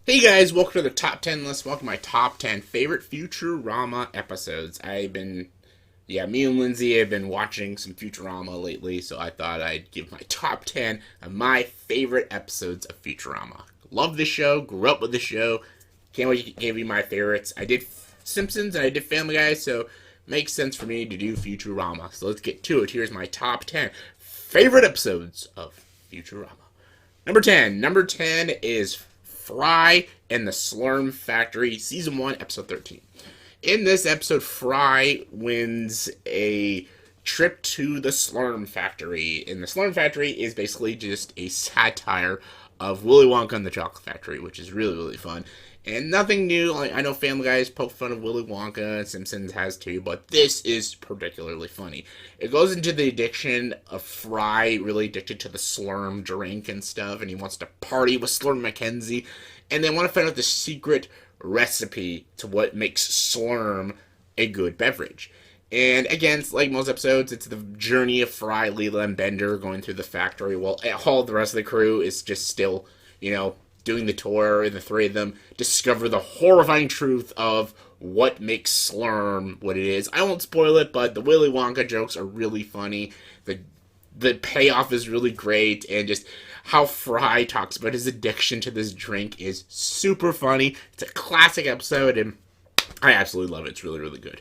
Hey guys, welcome to the top 10 list. Welcome to my top 10 favorite Futurama episodes. Me and Lindsay have been watching some Futurama lately, so I thought I'd give my top 10 of my favorite episodes of Futurama. Love the show, grew up with the show, can't wait to give you my favorites. I did Simpsons and I did Family Guy, so it makes sense for me to do Futurama. So let's get to it. Here's my top 10 favorite episodes of Futurama. Number 10. Number 10 is Fry and the Slum Factory, Season 1, Episode 13. In this episode, Fry wins a trip to the Slum Factory. And the Slum Factory is basically just a satire of Willy Wonka and the Chocolate Factory, which is really, really fun. And nothing new. I know Family Guy has poked fun of Willy Wonka, and Simpsons has too, but this is particularly funny. It goes into the addiction of Fry, really addicted to the Slurm drink and stuff, and he wants to party with Slurm Mackenzie, and they want to find out the secret recipe to what makes Slurm a good beverage. And again, it's like most episodes, it's the journey of Fry, Leela, and Bender going through the factory, while all the rest of the crew is just still, doing the tour, and the three of them discover the horrifying truth of what makes Slurm what it is. I won't spoil it, but the Willy Wonka jokes are really funny. The payoff is really great, and just how Fry talks about his addiction to this drink is super funny. It's a classic episode, and I absolutely love it. It's really, really good.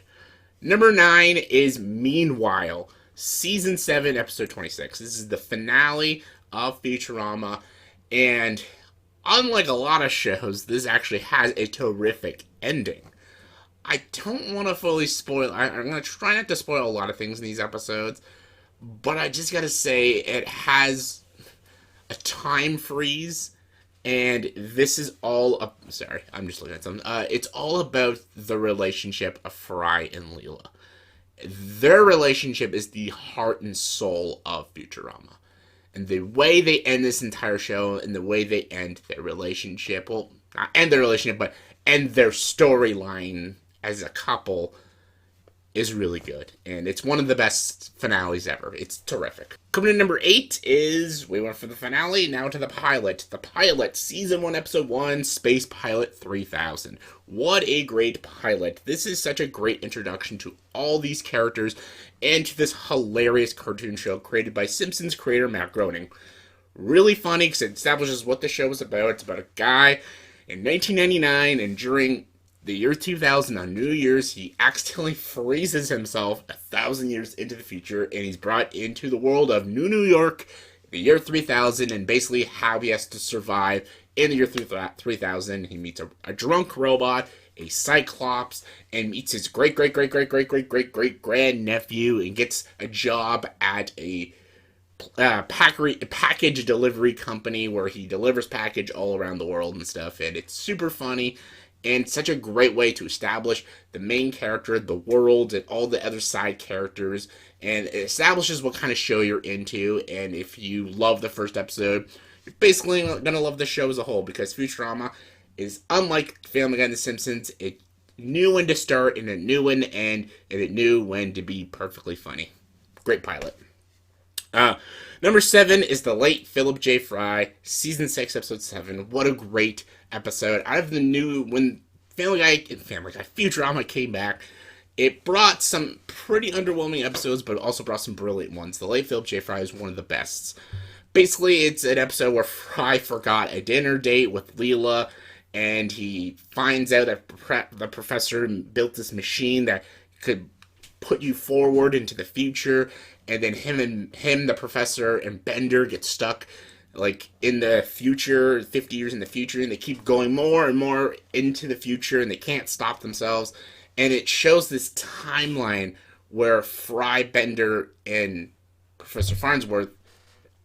Number 9 is Meanwhile, Season 7, Episode 26. This is the finale of Futurama, and unlike a lot of shows, this actually has a terrific ending. I don't want to fully spoil. I'm going to try not to spoil a lot of things in these episodes, but I just got to say it has a time freeze, and this is all. Sorry, I'm just looking at something. It's all about the relationship of Fry and Leela. Their relationship is the heart and soul of Futurama. And the way they end this entire show and the way they end their relationship, well, not end their relationship, but end their storyline as a couple is really good. And it's one of the best finales ever. It's terrific. Coming in number 8 is, we went for the finale, now to the pilot. The pilot, Season 1, Episode 1, Space Pilot 3000. What a great pilot. This is such a great introduction to all these characters and to this hilarious cartoon show created by Simpsons creator Matt Groening. Really funny because it establishes what the show is about. It's about a guy in 1999, and during the year 2000 on New Year's, he accidentally freezes himself 1,000 years into the future, and he's brought into the world of New York, the year 3000, and basically how he has to survive in the year 3000. He meets a drunk robot, a cyclops, and meets his great grandnephew, and gets a job at a package delivery company where he delivers package all around the world and stuff, and it's super funny and such a great way to establish the main character, the world, and all the other side characters, and it establishes what kind of show you're into. And if you love the first episode, you're basically gonna love the show as a whole, because Futurama is unlike Family Guy and The Simpsons. It knew when to start, and it knew when to end, and it knew when to be perfectly funny. Great pilot. Number 7 is The Late Philip J. Fry, Season 6, Episode 7. What a great episode. Out of the new, when Futurama came back, it brought some pretty underwhelming episodes, but also brought some brilliant ones. The Late Philip J. Fry is one of the best. Basically, it's an episode where Fry forgot a dinner date with Leela, and he finds out that the professor built this machine that could put you forward into the future, and then him, the professor, and Bender get stuck like in the future, 50 years in the future, and they keep going more and more into the future, and they can't stop themselves. And it shows this timeline where Fry, Bender, and Professor Farnsworth,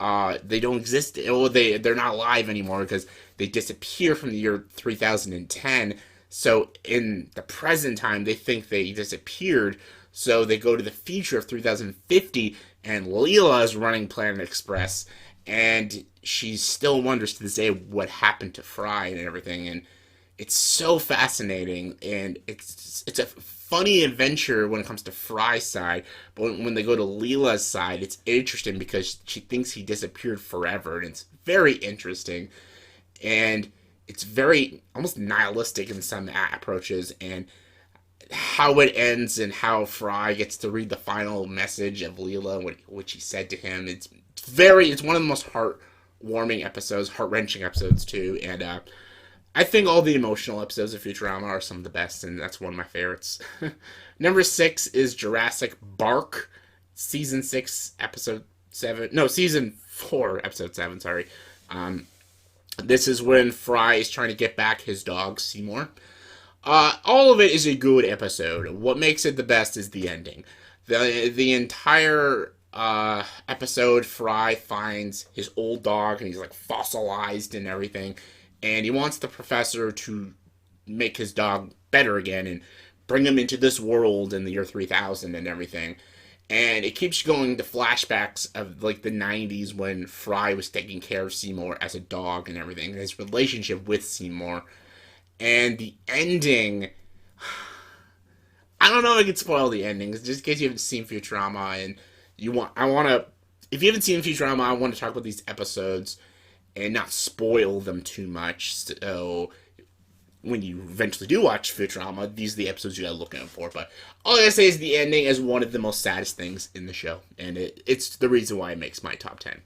they don't exist. Well, they're not alive anymore because they disappear from the year 3010. So in the present time, they think they disappeared. So they go to the future of 3050, and Leela is running Planet Express, and she still wonders to this day what happened to Fry and everything. And it's so fascinating, and it's a funny adventure when it comes to Fry's side, but when they go to Leela's side, it's interesting because she thinks he disappeared forever, and it's very interesting. And it's very almost nihilistic in some approaches, and how it ends and how Fry gets to read the final message of Leela, which he said to him. It's one of the most heartwarming episodes, heart-wrenching episodes too, and I think all the emotional episodes of Futurama are some of the best, and that's one of my favorites. Number 6 is Jurassic Bark, season 6, episode 7. No, season 4, episode 7. Sorry. This is when Fry is trying to get back his dog Seymour. All of it is a good episode. What makes it the best is the ending. The entire episode, Fry finds his old dog, and he's like fossilized and everything, and he wants the professor to make his dog better again and bring him into this world in the year 3000 and everything. And it keeps going to flashbacks of like the 90s when Fry was taking care of Seymour as a dog and everything, and his relationship with Seymour. And the ending, I don't know if I could spoil the endings, just in case you haven't seen Futurama and if you haven't seen Futurama, I want to talk about these episodes and not spoil them too much. So when you eventually do watch Futurama, these are the episodes you gotta look out for. But all I gotta say is the ending is one of the most saddest things in the show, and it's the reason why it makes my top 10.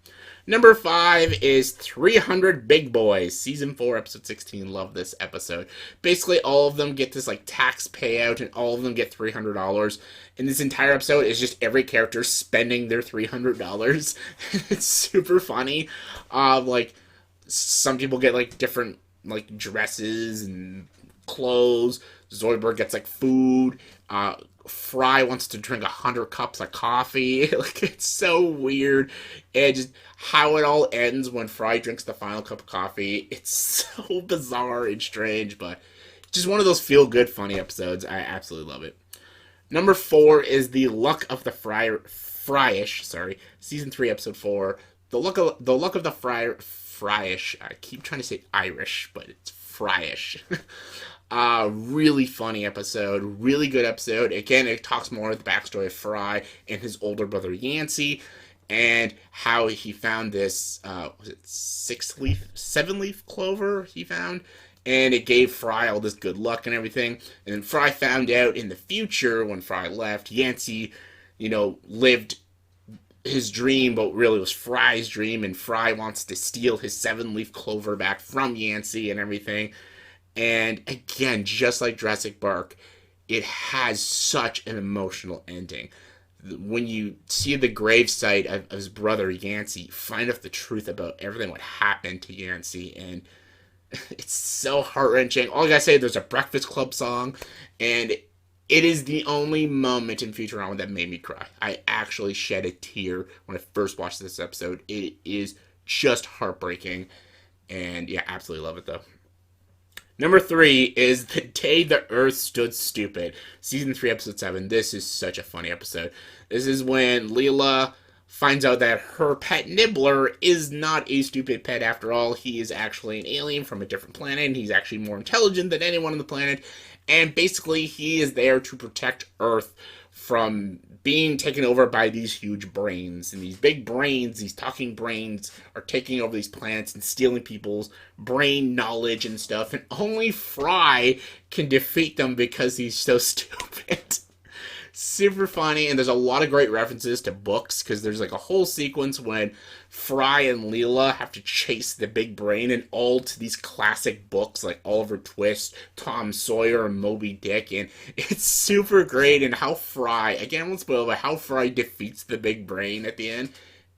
Number 5 is 300 Big Boys, season 4, episode 16. Love this episode. Basically, all of them get this like tax payout, and all of them get $300. And this entire episode is just every character spending their $300. It's super funny. Like some people get like different like dresses and clothes. Zoidberg gets like food. Fry wants to drink 100 cups of coffee. Like, it's so weird. And just how it all ends when Fry drinks the final cup of coffee. It's so bizarre and strange, but just one of those feel-good, funny episodes. I absolutely love it. Number 4 is The Luck of the Fryish, season 3, episode 4. The Luck of the Fryish. I keep trying to say Irish, but it's Fryish. Really funny episode, really good episode. Again, it talks more of the backstory of Fry and his older brother Yancey, and how he found this, was it 7-leaf clover he found, and it gave Fry all this good luck and everything. And then Fry found out in the future, when Fry left, Yancey, lived his dream, but really was Fry's dream, and Fry wants to steal his 7-leaf clover back from Yancey and everything. And again, just like Jurassic Bark, it has such an emotional ending. When you see the gravesite of his brother Yancey, find out the truth about everything what happened to Yancey, and it's so heart-wrenching. All I gotta say, there's a Breakfast Club song, and it is the only moment in Futurama that made me cry. I actually shed a tear when I first watched this episode. It is just heartbreaking, and yeah, absolutely love it though. Number 3 is The Day the Earth Stood Stupid, season 3, episode 7. This is such a funny episode. This is when Leela finds out that her pet Nibbler is not a stupid pet after all. He is actually an alien from a different planet, and he's actually more intelligent than anyone on the planet. And basically, he is there to protect Earth from being taken over by these huge brains. And these big brains, these talking brains, are taking over these planets and stealing people's brain knowledge and stuff. And only Fry can defeat them because he's so stupid. Super funny, and there's a lot of great references to books, because there's like a whole sequence when Fry and Leela have to chase the big brain, and all to these classic books like Oliver Twist, Tom Sawyer, and Moby Dick, and it's super great. And how Fry, again, I won't spoil, but how Fry defeats the big brain at the end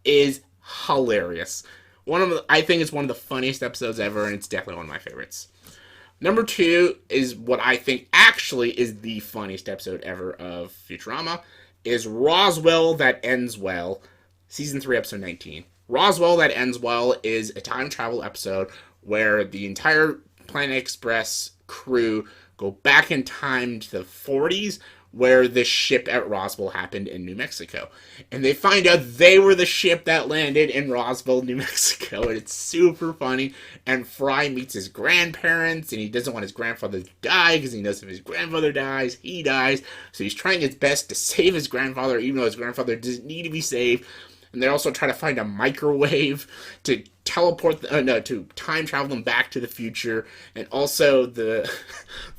is hilarious. I think it's one of the funniest episodes ever, and it's definitely one of my favorites. Number 2 is what I think actually is the funniest episode ever of Futurama, is Roswell That Ends Well, season 3, episode 19. Roswell That Ends Well is a time travel episode where the entire Planet Express crew go back in time to the 40s, where the ship at Roswell happened in New Mexico. And they find out they were the ship that landed in Roswell, New Mexico. And it's super funny. And Fry meets his grandparents, and he doesn't want his grandfather to die, because he knows if his grandfather dies, he dies. So he's trying his best to save his grandfather, even though his grandfather doesn't need to be saved. and they're also trying to find a microwave to teleport, to time travel them back to the future, and also the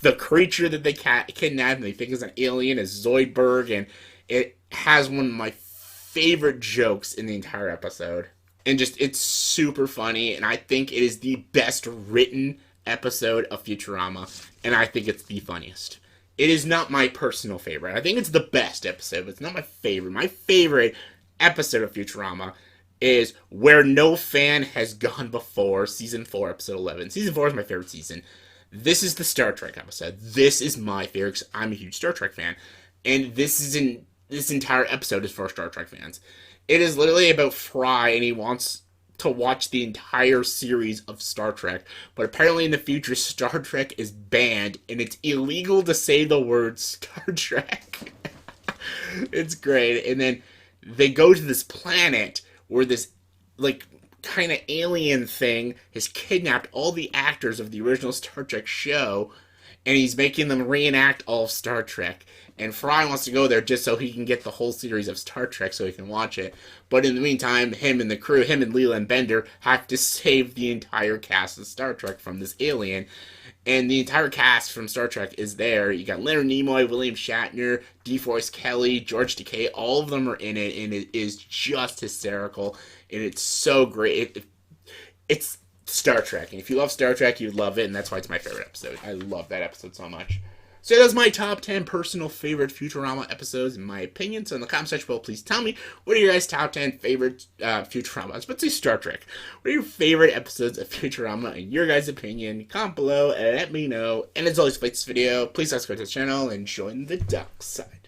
the creature that they kidnapped and they think is an alien is Zoidberg, and it has one of my favorite jokes in the entire episode. And just, it's super funny, and I think it is the best written episode of Futurama, and I think it's the funniest. It is not my personal favorite. I think it's the best episode, but it's not my favorite. My favorite episode of Futurama is Where No Fan Has Gone Before, Season 4, Episode 11. Season 4 is my favorite season. This is the Star Trek episode. This is my favorite, because I'm a huge Star Trek fan, and this entire episode is for Star Trek fans. It is literally about Fry, and he wants to watch the entire series of Star Trek, but apparently in the future, Star Trek is banned, and it's illegal to say the word Star Trek. It's great. And then they go to this planet where this, like, kind of alien thing has kidnapped all the actors of the original Star Trek show, and he's making them reenact all of Star Trek. And Fry wants to go there just so he can get the whole series of Star Trek so he can watch it. But in the meantime, him and the crew, him and Leela and Bender, have to save the entire cast of Star Trek from this alien. And the entire cast from Star Trek is there. You got Leonard Nimoy, William Shatner, DeForest Kelly, George Takei. All of them are in it, and it is just hysterical. And it's so great. It's Star Trek. And if you love Star Trek, you'd love it, and that's why it's my favorite episode. I love that episode so much. So that's my top 10 personal favorite Futurama episodes, in my opinion. So in the comment section below, please tell me, what are your guys' top 10 favorite Futurama? I was about to say Star Trek. What are your favorite episodes of Futurama, in your guys' opinion? Comment below and let me know. And as always, if you like this video, please subscribe to the channel and join the dark side.